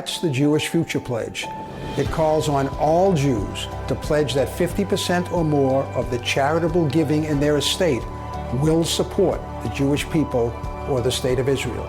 That's the Jewish Future Pledge. It calls on all Jews to pledge that 50% or more of the charitable giving in their estate will support the Jewish people or the State of Israel.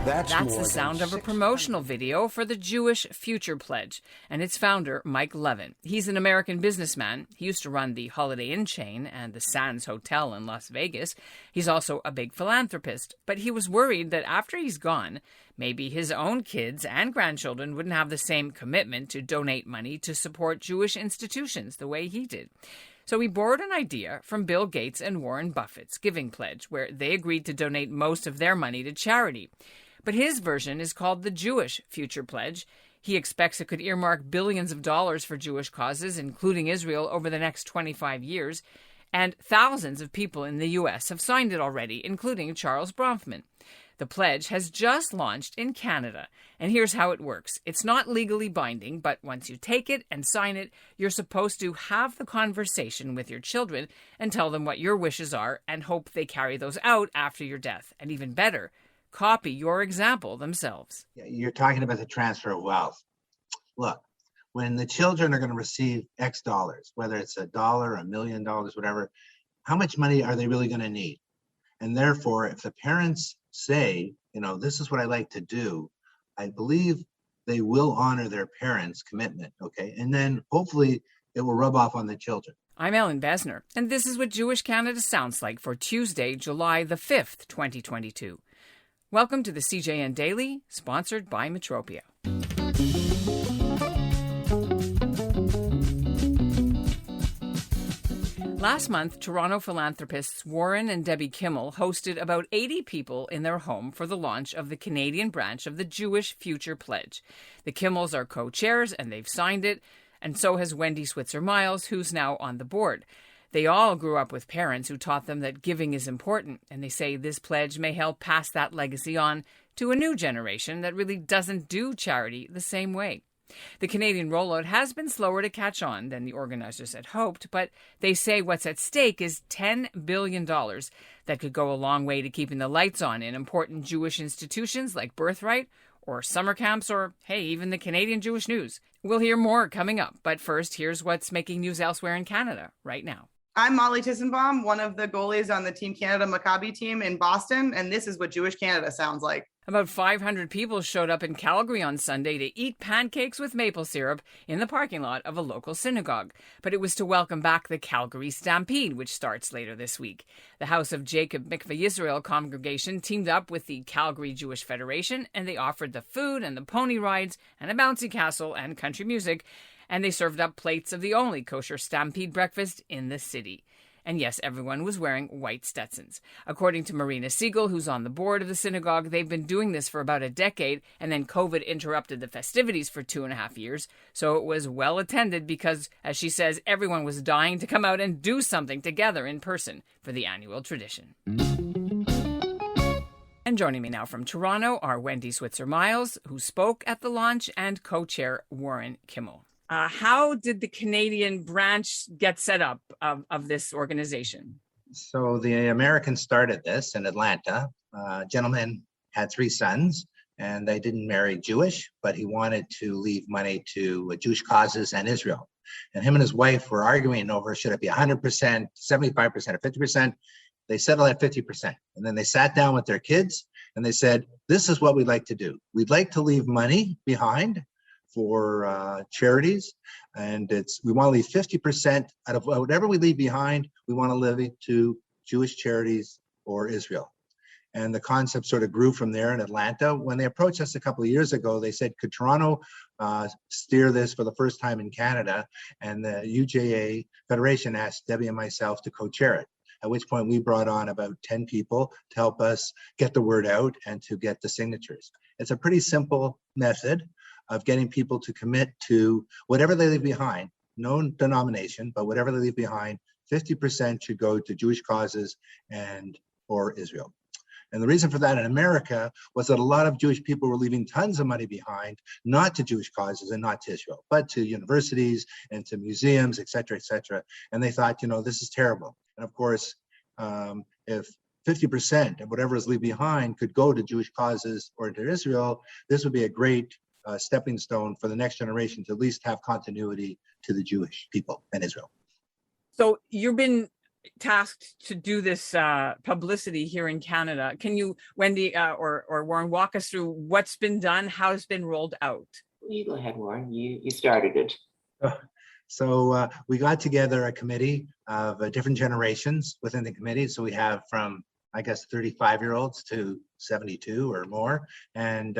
That's the sound of a promotional video for the Jewish Future Pledge and its founder, Mike Leven. He's an American businessman. He used to run the Holiday Inn chain and the Sands Hotel in Las Vegas. He's also a big philanthropist, but he was worried that after he's gone, maybe his own kids and grandchildren wouldn't have the same commitment to donate money to support Jewish institutions the way he did. So he borrowed an idea from Bill Gates and Warren Buffett's Giving Pledge, where they agreed to donate most of their money to charity. But his version is called the Jewish Future Pledge. He expects it could earmark billions of dollars for Jewish causes, including Israel, over the next 25 years. And thousands of people in the U.S. have signed it already, including Charles Bronfman. The pledge has just launched in Canada. And here's how it works. It's not legally binding, but once you take it and sign it, you're supposed to have the conversation with your children and tell them what your wishes are and hope they carry those out after your death. And even better, copy your example themselves. You're talking about the transfer of wealth. Look, when the children are going to receive X dollars, whether it's $1, $1 million, whatever, how much money are they really going to need? And therefore, if the parents say, this is what I like to do, I believe they will honor their parents' commitment, okay? And then hopefully it will rub off on the children. I'm Ellen Besner, and this is what Jewish Canada sounds like for Tuesday, July the 5th, 2022. Welcome to the CJN Daily, sponsored by Metropia. Last month, Toronto philanthropists Warren and Debbie Kimmel hosted about 80 people in their home for the launch of the Canadian branch of the Jewish Future Pledge. The Kimmels are co-chairs, and they've signed it, and so has Wendy Switzer-Miles, who's now on the board. They all grew up with parents who taught them that giving is important, and they say this pledge may help pass that legacy on to a new generation that really doesn't do charity the same way. The Canadian rollout has been slower to catch on than the organizers had hoped, but they say what's at stake is $10 billion that could go a long way to keeping the lights on in important Jewish institutions like Birthright or summer camps or, hey, even the Canadian Jewish News. We'll hear more coming up, but first, here's what's making news elsewhere in Canada right now. I'm Molly Tissenbaum, one of the goalies on the Team Canada Maccabi team in Boston, and this is what Jewish Canada sounds like. About 500 people showed up in Calgary on Sunday to eat pancakes with maple syrup in the parking lot of a local synagogue. But it was to welcome back the Calgary Stampede, which starts later this week. The House of Jacob Mikveh Yisrael congregation teamed up with the Calgary Jewish Federation, and they offered the food and the pony rides and a bouncy castle and country music, and they served up plates of the only kosher Stampede breakfast in the city. And yes, everyone was wearing white Stetsons. According to Marina Siegel, who's on the board of the synagogue, they've been doing this for about a decade, and then COVID interrupted the festivities for 2.5 years. So it was well attended because, as she says, everyone was dying to come out and do something together in person for the annual tradition. And joining me now from Toronto are Wendy Switzer-Miles, who spoke at the launch, and co-chair Warren Kimmel. How did the Canadian branch get set up of this organization? So the Americans started this in Atlanta. A gentleman had 3 sons, and they didn't marry Jewish, but he wanted to leave money to Jewish causes and Israel. And him and his wife were arguing over, should it be 100%, 75%, or 50%? They settled at 50%. And then they sat down with their kids and they said, this is what we'd like to do. We'd like to leave money behind for charities, and we want to leave 50% out of whatever we leave behind. We want to leave it to Jewish charities or Israel. And the concept sort of grew from there in Atlanta. When they approached us a couple of years ago, they said, could Toronto steer this for the first time in Canada? And the UJA Federation asked Debbie and myself to co-chair it, at which point we brought on about 10 people to help us get the word out and to get the signatures. It's a pretty simple method of getting people to commit to whatever they leave behind, no denomination, but whatever they leave behind, 50% should go to Jewish causes and or Israel. And the reason for that in America was that a lot of Jewish people were leaving tons of money behind, not to Jewish causes and not to Israel, but to universities and to museums, et cetera, et cetera. And they thought, this is terrible. And of course, if 50% of whatever is left behind could go to Jewish causes or to Israel, this would be a great stepping stone for the next generation to at least have continuity to the Jewish people and Israel. So you've been tasked to do this publicity here in Canada. Can you, Wendy or Warren, walk us through what's been done, how it's been rolled out? You go ahead, Warren. You started it. So we got together a committee of different generations within the committee. So we have from, I guess, 35-year-olds to 72 or more. And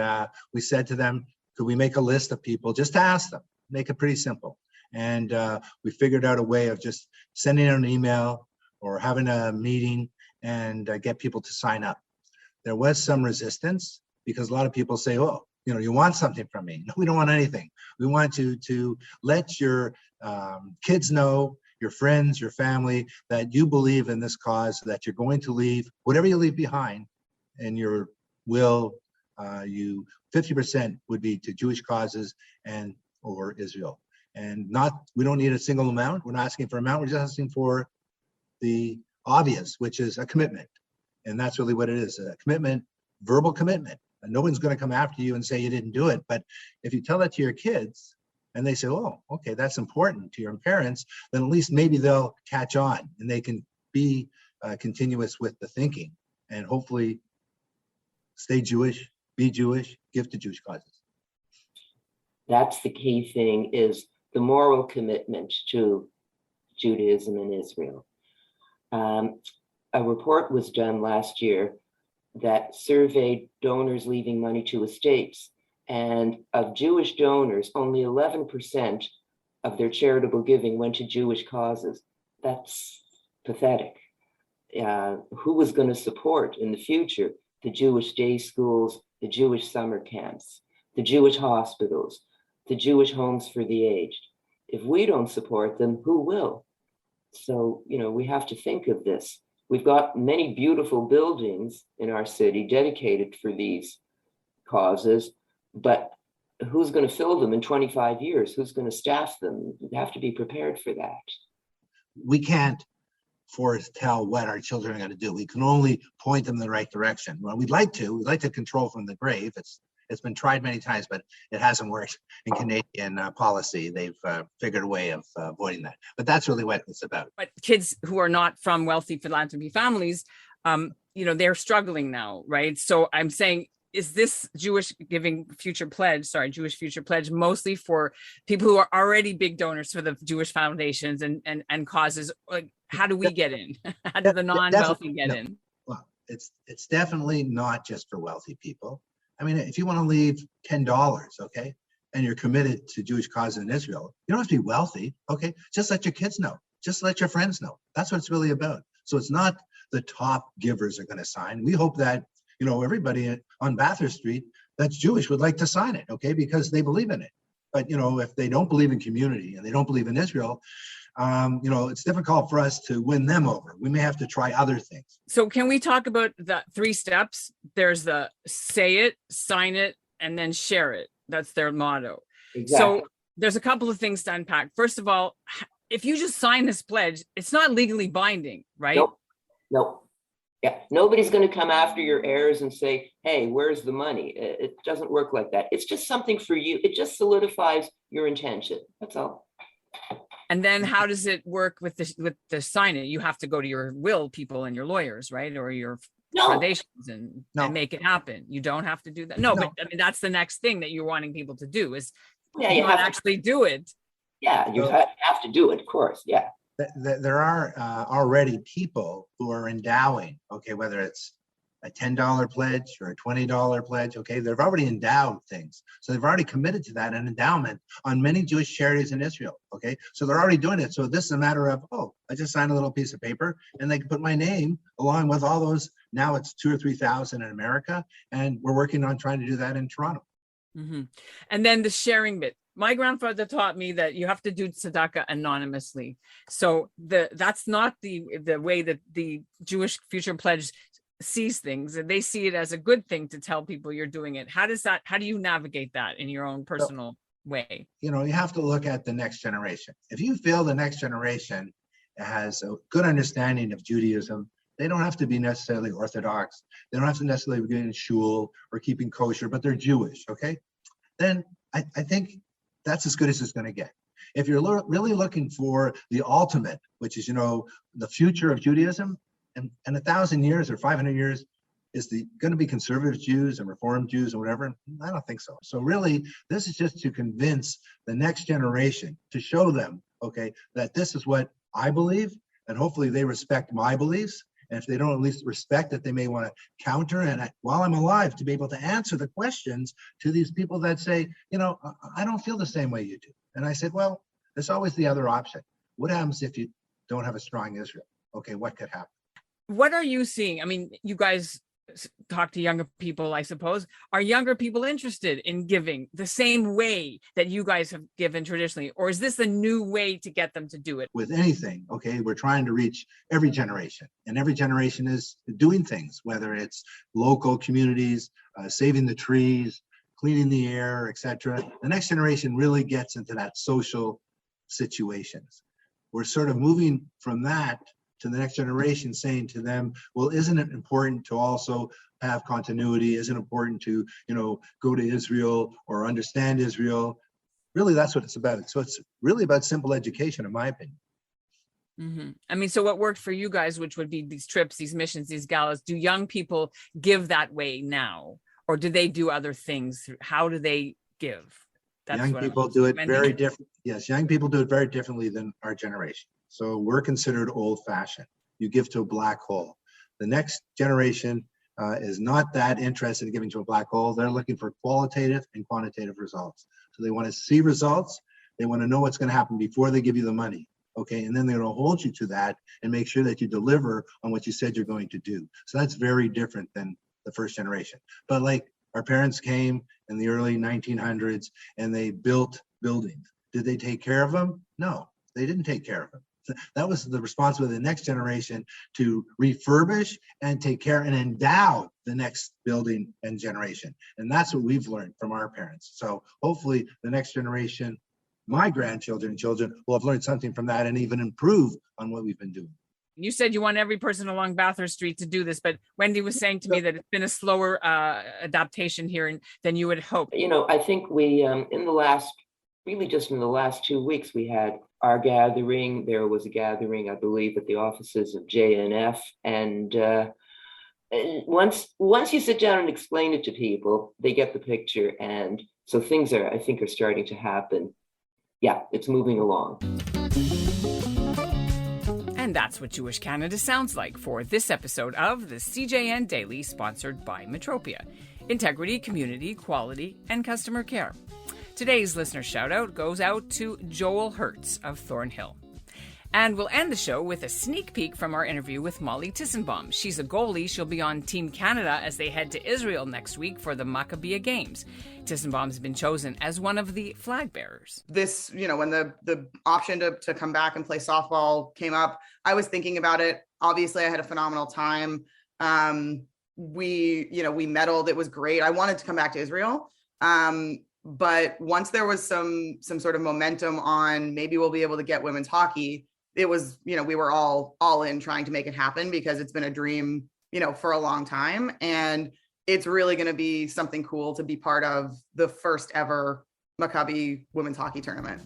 we said to them, could we make a list of people just to ask them, make it pretty simple. And we figured out a way of just sending out an email or having a meeting and get people to sign up. There was some resistance because a lot of people say, oh, you want something from me. No, we don't want anything. We want you to let your kids know, your friends, your family, that you believe in this cause, that you're going to leave, whatever you leave behind in your will, 50% would be to Jewish causes and or Israel. And we don't need a single amount. We're not asking for an amount. We're just asking for the obvious, which is a commitment. And that's really what it is, a commitment, verbal commitment. And no one's going to come after you and say you didn't do it. But if you tell that to your kids and they say, oh, okay, that's important to your parents, then at least maybe they'll catch on and they can be continuous with the thinking and hopefully stay Jewish, be Jewish, give to Jewish causes. That's the key thing, is the moral commitment to Judaism and Israel. A report was done last year that surveyed donors leaving money to estates. And of Jewish donors, only 11% of their charitable giving went to Jewish causes. That's pathetic. Who was going to support in the future the Jewish day schools, the Jewish summer camps, the Jewish hospitals, the Jewish homes for the aged? If we don't support them, who will? So, we have to think of this. We've got many beautiful buildings in our city dedicated for these causes, but who's going to fill them in 25 years? Who's going to staff them? We have to be prepared for that. We can't foretell what our children are going to do. We can only point them in the right direction. Well, we'd like to control from the grave. It's been tried many times, but it hasn't worked in Canadian policy. They've figured a way of avoiding that. But that's really what it's about. But kids who are not from wealthy philanthropy families, they're struggling now, right? So I'm saying, is this Jewish Future Pledge mostly for people who are already big donors for the Jewish foundations and causes? Like, how do we get in? How do the non-wealthy get in? Well, it's definitely not just for wealthy people. I mean, if you want to leave $10, okay, and you're committed to Jewish causes in Israel, you don't have to be wealthy, okay? Just let your kids know. Just let your friends know. That's what it's really about. So it's not the top givers are going to sign. We hope that, everybody on Bathurst Street that's Jewish would like to sign it, okay, because they believe in it. But, if they don't believe in community and they don't believe in Israel, it's difficult for us to win them over. We may have to try other things. So can we talk about the 3 steps? There's the say it, sign it, and then share it. That's their motto. Exactly. So there's a couple of things to unpack. First of all, if you just sign this pledge, it's not legally binding, right? Nope. Yeah, nobody's going to come after your heirs and say, hey, where's the money? It doesn't work like that. It's just something for you. It just solidifies your intention. That's all. And then how does it work with the sign it? You have to go to your will people and your lawyers, right? Or your foundations and make it happen. You don't have to do that. No, but I mean, that's the next thing that you're wanting people to do is you have to actually do it. Yeah, you have to do it, of course. Yeah. There are already people who are endowing, okay, whether it's a $10 pledge or a $20 pledge, okay, they've already endowed things. So they've already committed to that, an endowment on many Jewish charities in Israel, okay? So they're already doing it. So this is a matter of, I just signed a little piece of paper and they can put my name along with all those. Now it's 2,000 or 3,000 in America, and we're working on trying to do that in Toronto. Mm-hmm. And then the sharing bit. My grandfather taught me that you have to do tzedakah anonymously. So that's not the way that the Jewish Future Pledge sees things. They see it as a good thing to tell people you're doing it. How do you navigate that in your own personal way? You have to look at the next generation. If you feel the next generation has a good understanding of Judaism, they don't have to be necessarily Orthodox. They don't have to necessarily be in shul or keeping kosher, but they're Jewish, okay? then I think that's as good as it's going to get. If you're really looking for the ultimate, which is, the future of Judaism, and 1,000 years or 500 years, is going to be conservative Jews and Reform Jews and whatever? I don't think so. So really, this is just to convince the next generation, to show them, okay, that this is what I believe, and hopefully they respect my beliefs. And if they don't at least respect it, they may want to counter, and while I'm alive, to be able to answer the questions to these people that say, I don't feel the same way you do. And I said, well, there's always the other option. What happens if you don't have a strong Israel? Okay, what could happen? What are you seeing? I mean, you guys talk to younger people, I suppose. Are younger people interested in giving the same way that you guys have given traditionally? Or is this a new way to get them to do it? With anything, okay, we're trying to reach every generation, and every generation is doing things, whether it's local communities, saving the trees, cleaning the air, etc. The next generation really gets into that social situations. We're sort of moving from that to the next generation, saying to them, well, isn't it important to also have continuity? Isn't it important to, go to Israel or understand Israel? Really, that's what it's about. So it's really about simple education, in my opinion. Mm-hmm. I mean, so what worked for you guys, which would be these trips, these missions, these galas, do young people give that way now? Or do they do other things? How do they give? Young people do it very different. Yes, young people do it very differently than our generation. So we're considered old-fashioned. You give to a black hole. The next generation is not that interested in giving to a black hole. They're looking for qualitative and quantitative results. So they want to see results. They want to know what's going to happen before they give you the money. Okay, and then they're going to hold you to that and make sure that you deliver on what you said you're going to do. So that's very different than the first generation. But like our parents came in the early 1900s and they built buildings. Did they take care of them? No, they didn't take care of them. That was the responsibility of the next generation to refurbish and take care and endow the next building and generation. And that's what we've learned from our parents. So hopefully the next generation, my grandchildren and children, will have learned something from that and even improve on what we've been doing. You said you want every person along Bathurst Street to do this, but Wendy was saying to me that it's been a slower adaptation here than you would hope. I think we, in the last 2 weeks, we had our gathering. There was a gathering, I believe, at the offices of JNF. And once you sit down and explain it to people, they get the picture. And so things I think are starting to happen. Yeah, it's moving along. And that's what Jewish Canada sounds like for this episode of the CJN Daily, sponsored by Metropia. Integrity, community, quality, and customer care. Today's listener shout-out goes out to Joel Hertz of Thornhill. And we'll end the show with a sneak peek from our interview with Molly Tissenbaum. She's a goalie. She'll be on Team Canada as they head to Israel next week for the Maccabea Games. Tissenbaum's been chosen as one of the flag bearers. This, when the option to come back and play softball came up, I was thinking about it. Obviously, I had a phenomenal time. We medaled. It was great. I wanted to come back to Israel. But once there was some sort of momentum on maybe we'll be able to get women's hockey, it was, we were all in trying to make it happen because it's been a dream, for a long time. And it's really going to be something cool to be part of the first ever Maccabi women's hockey tournament.